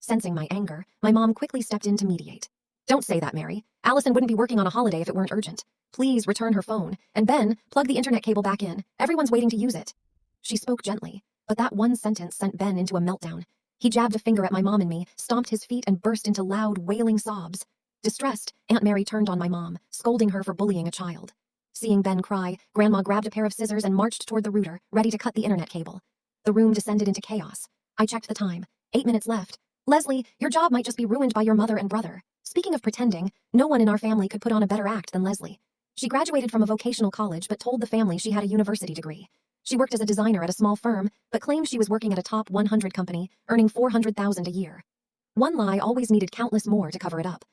Sensing my anger, my mom quickly stepped in to mediate. "Don't say that, Mary. Allison wouldn't be working on a holiday if it weren't urgent. Please return her phone, and Ben, plug the internet cable back in. Everyone's waiting to use it." She spoke gently, but that one sentence sent Ben into a meltdown. He jabbed a finger at my mom and me, stomped his feet, and burst into loud, wailing sobs. Distressed, Aunt Mary turned on my mom, scolding her for bullying a child. Seeing Ben cry, Grandma grabbed a pair of scissors and marched toward the router, ready to cut the internet cable. The room descended into chaos. I checked the time. 8 minutes left. "Leslie, your job might just be ruined by your mother and brother." Speaking of pretending, no one in our family could put on a better act than Leslie. She graduated from a vocational college but told the family she had a university degree. She worked as a designer at a small firm, but claimed she was working at a top 100 company, earning $400,000 a year. One lie always needed countless more to cover it up.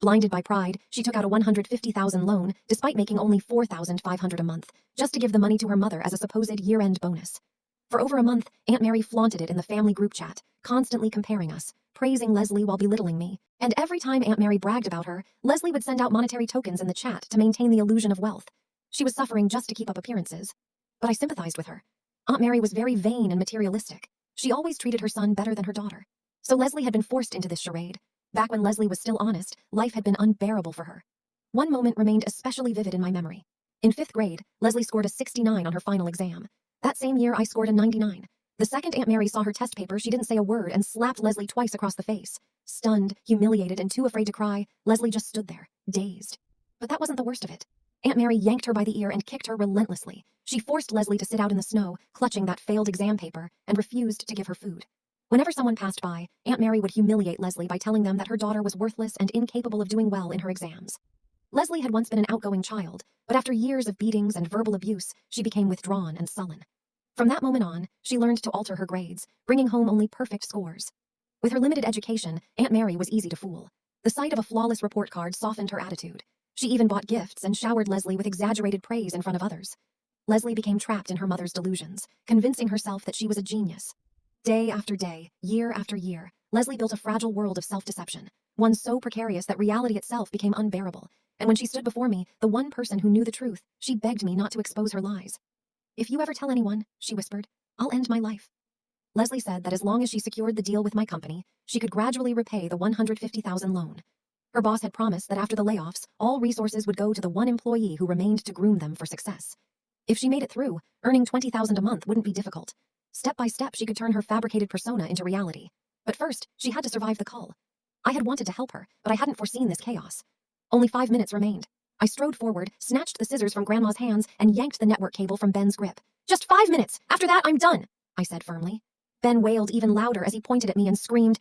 Blinded by pride, she took out a $150,000 loan, despite making only $4,500 a month, just to give the money to her mother as a supposed year-end bonus. For over a month, Aunt Mary flaunted it in the family group chat, constantly comparing us, praising Leslie while belittling me. And every time Aunt Mary bragged about her, Leslie would send out monetary tokens in the chat to maintain the illusion of wealth. She was suffering just to keep up appearances. But I sympathized with her. Aunt Mary was very vain and materialistic. She always treated her son better than her daughter. So Leslie had been forced into this charade. Back when Leslie was still honest, life had been unbearable for her. One moment remained especially vivid in my memory. In 5th grade, Leslie scored a 69 on her final exam. That same year, I scored a 99. The second Aunt Mary saw her test paper, she didn't say a word and slapped Leslie twice across the face. Stunned, humiliated, and too afraid to cry, Leslie just stood there, dazed. But that wasn't the worst of it. Aunt Mary yanked her by the ear and kicked her relentlessly. She forced Leslie to sit out in the snow, clutching that failed exam paper, and refused to give her food. Whenever someone passed by, Aunt Mary would humiliate Leslie by telling them that her daughter was worthless and incapable of doing well in her exams. Leslie had once been an outgoing child, but after years of beatings and verbal abuse, she became withdrawn and sullen. From that moment on, she learned to alter her grades, bringing home only perfect scores. With her limited education, Aunt Mary was easy to fool. The sight of a flawless report card softened her attitude. She even bought gifts and showered Leslie with exaggerated praise in front of others. Leslie became trapped in her mother's delusions, convincing herself that she was a genius. Day after day, year after year, Leslie built a fragile world of self-deception, one so precarious that reality itself became unbearable. And when she stood before me, the one person who knew the truth, she begged me not to expose her lies. "If you ever tell anyone," she whispered, "I'll end my life." Leslie said that as long as she secured the deal with my company, she could gradually repay the $150,000 loan. Her boss had promised that after the layoffs, all resources would go to the one employee who remained to groom them for success. If she made it through, earning $20,000 a month wouldn't be difficult. Step by step, she could turn her fabricated persona into reality. But first, she had to survive the cull. I had wanted to help her, but I hadn't foreseen this chaos. Only 5 minutes remained. I strode forward, snatched the scissors from Grandma's hands, and yanked the network cable from Ben's grip. "Just 5 minutes! After that, I'm done!" I said firmly. Ben wailed even louder as he pointed at me and screamed,